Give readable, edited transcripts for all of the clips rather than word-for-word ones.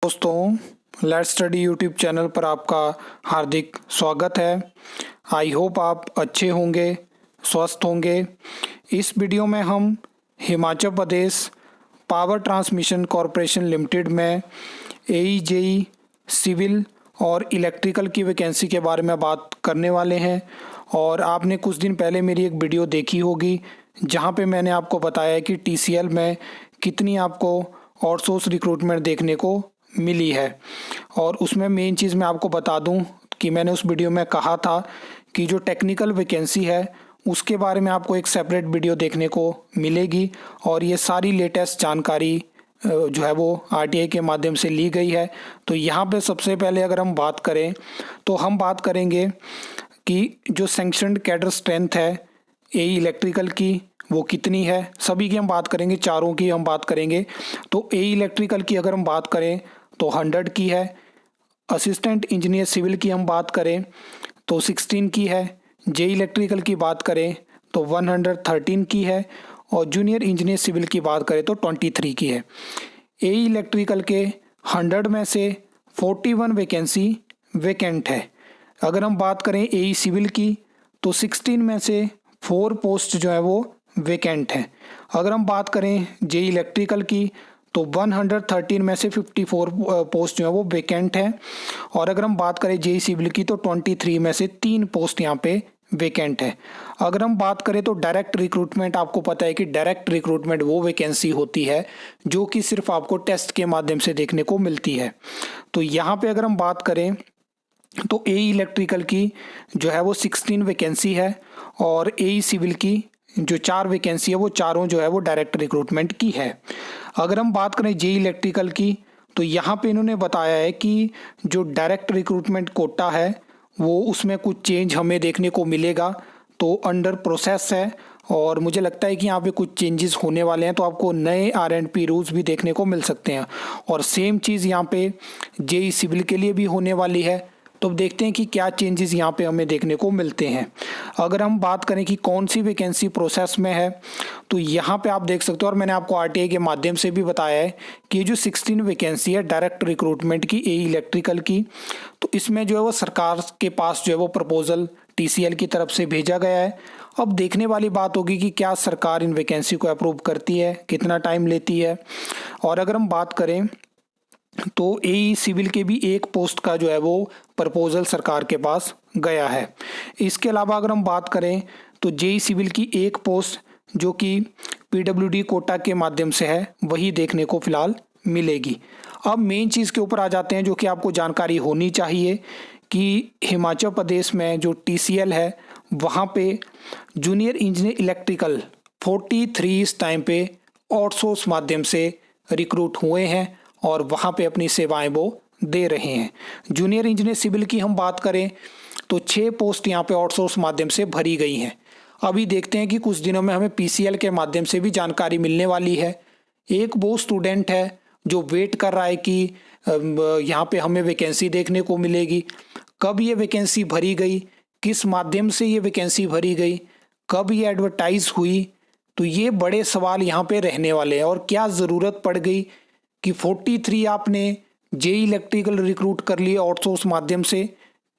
दोस्तों, let's study YouTube channel पर आपका हार्दिक स्वागत है। आई होप आप अच्छे होंगे, स्वस्थ होंगे। इस वीडियो में हम Himachal Pradesh power transmission corporation limited में AE/JE सिविल और इलेक्ट्रिकल की वैकेंसी के बारे में बात करने वाले हैं। और आपने कुछ दिन पहले मेरी एक वीडियो देखी होगी जहां पे मैंने आपको बताया कि TCL में कितनी आपको आउटसोर्स रिक्रूटमेंट देखने को मिली है। और उसमें मेन चीज़ मैं आपको बता दूं कि मैंने उस वीडियो में कहा था कि जो टेक्निकल वैकेंसी है उसके बारे में आपको एक सेपरेट वीडियो देखने को मिलेगी। और ये सारी लेटेस्ट जानकारी जो है वो RTI के माध्यम से ली गई है। तो यहाँ पे सबसे पहले अगर हम बात करें तो हम बात करेंगे कि जो सैंक्शनड कैडर स्ट्रेंथ है AE इलेक्ट्रिकल की वो कितनी है। सभी की हम बात करेंगे, चारों की हम बात करेंगे। तो AE इलेक्ट्रिकल की अगर हम बात करें तो 100 की है। असिस्टेंट इंजीनियर सिविल की हम बात करें तो 16 की है। JE इलेक्ट्रिकल की बात करें तो 113 की है। और जूनियर इंजीनियर सिविल की बात करें तो 23 की है। AE इलेक्ट्रिकल के 100 में से 41 वैकेंसी वैकेंट है। अगर हम बात करें AE सिविल की तो 16 में से 4 पोस्ट जो है वो वैकेंट है। अगर हम बात करें JE इलेक्ट्रिकल की तो 113 में से 54 पोस्ट जो है वो वैकेंट है। और अगर हम बात करें JE सिविल की तो 23 में से 3 पोस्ट यहाँ पे वैकेंट है। अगर हम बात करें तो डायरेक्ट रिक्रूटमेंट, आपको पता है कि डायरेक्ट रिक्रूटमेंट वो वैकेंसी होती है जो कि सिर्फ आपको टेस्ट के माध्यम से देखने को मिलती है। तो यहाँ पे अगर हम बात करें तो AE इलेक्ट्रिकल की जो है वो 16 वैकेंसी है। और AE सिविल की जो 4 वैकेंसी है वो चारों जो है वो डायरेक्ट रिक्रूटमेंट की है। अगर हम बात करें JE इलेक्ट्रिकल की तो यहाँ पे इन्होंने बताया है कि जो डायरेक्ट रिक्रूटमेंट कोटा है वो उसमें कुछ चेंज हमें देखने को मिलेगा, तो अंडर प्रोसेस है। और मुझे लगता है कि यहाँ पे कुछ चेंजेस होने वाले हैं, तो आपको नए R&P रूल्स भी देखने को मिल सकते हैं। और सेम चीज़ यहाँ पे JE सिविल के लिए भी होने वाली है। तो देखते हैं कि क्या चेंजेस यहाँ पे हमें देखने को मिलते हैं। अगर हम बात करें कि कौन सी वैकेंसी प्रोसेस में है तो यहाँ पे आप देख सकते हो, और मैंने आपको RTI के माध्यम से भी बताया है कि जो 16 वैकेंसी है डायरेक्ट रिक्रूटमेंट की AE इलेक्ट्रिकल की, तो इसमें जो है वो सरकार के पास जो है वो प्रपोजल TCL की तरफ से भेजा गया है। अब देखने वाली बात होगी कि क्या सरकार इन वैकेंसी को अप्रूव करती है, कितना टाइम लेती है। और अगर हम बात करें तो AE सिविल के भी एक पोस्ट का जो है वो प्रपोजल सरकार के पास गया है। इसके अलावा अगर हम बात करें तो JE सिविल की एक पोस्ट जो कि PWD कोटा के माध्यम से है वही देखने को फिलहाल मिलेगी। अब मेन चीज़ के ऊपर आ जाते हैं जो कि आपको जानकारी होनी चाहिए कि हिमाचल प्रदेश में जो TCL है वहाँ पे जूनियर इंजीनियर इलेक्ट्रिकल 43 इस टाइम पे आउटसोर्स माध्यम से रिक्रूट हुए हैं और वहाँ पे अपनी सेवाएं वो दे रहे हैं। जूनियर इंजीनियर सिविल की हम बात करें तो 6 पोस्ट यहाँ पे आउटसोर्स माध्यम से भरी गई हैं। अभी देखते हैं कि कुछ दिनों में हमें PCL के माध्यम से भी जानकारी मिलने वाली है। एक वो स्टूडेंट है जो वेट कर रहा है कि यहाँ पे हमें वैकेंसी देखने को मिलेगी। कब ये वैकेंसी भरी गई, किस माध्यम से ये वैकेंसी भरी गई, कब ये एडवर्टाइज हुई, तो ये बड़े सवाल यहाँ पे रहने वाले हैं। और क्या ज़रूरत पड़ गई कि 43 आपने JE इलेक्ट्रिकल रिक्रूट कर लिए आउटसोर्स माध्यम से।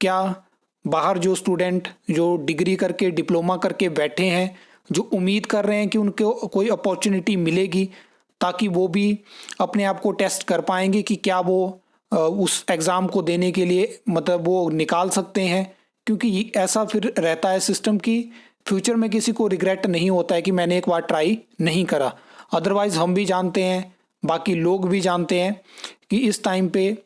क्या बाहर जो स्टूडेंट जो डिग्री करके डिप्लोमा करके बैठे हैं, जो उम्मीद कर रहे हैं कि उनको कोई अपॉर्चुनिटी मिलेगी ताकि वो भी अपने आप को टेस्ट कर पाएंगे कि क्या वो उस एग्ज़ाम को देने के लिए मतलब वो निकाल सकते हैं। क्योंकि ऐसा फिर रहता है सिस्टम की फ्यूचर में किसी को रिग्रेट नहीं होता है कि मैंने एक बार ट्राई नहीं करा। अदरवाइज़ हम भी जानते हैं, बाकी लोग भी जानते हैं कि इस टाइम पे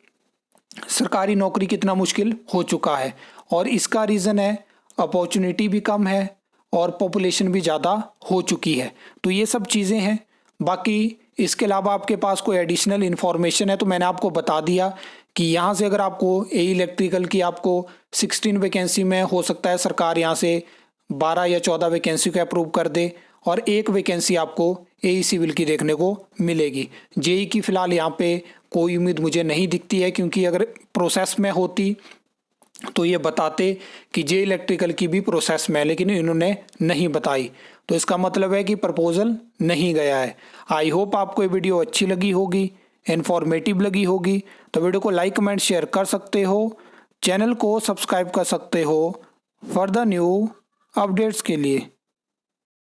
सरकारी नौकरी कितना मुश्किल हो चुका है। और इसका रीज़न है अपॉर्चुनिटी भी कम है और पॉपुलेशन भी ज़्यादा हो चुकी है। तो ये सब चीज़ें हैं। बाकी इसके अलावा आपके पास कोई एडिशनल इन्फॉर्मेशन है तो मैंने आपको बता दिया कि यहाँ से अगर आपको AE इलेक्ट्रिकल की आपको 16 वैकेंसी में हो सकता है सरकार यहाँ से 12 या 14 वैकेंसी को अप्रूव कर दे और एक वैकेंसी आपको AE सिविल की देखने को मिलेगी। JE की फ़िलहाल यहाँ पे कोई उम्मीद मुझे नहीं दिखती है, क्योंकि अगर प्रोसेस में होती तो ये बताते कि JE इलेक्ट्रिकल की भी प्रोसेस में है, लेकिन इन्होंने नहीं बताई। तो इसका मतलब है कि प्रपोजल नहीं गया है। आई होप आपको ये वीडियो अच्छी लगी होगी। इन्फॉर्मेटिव लगी होगी तो वीडियो को लाइक कमेंट शेयर कर सकते हो। चैनल को सब्सक्राइब कर सकते हो फॉर द न्यू अपडेट्स के लिए।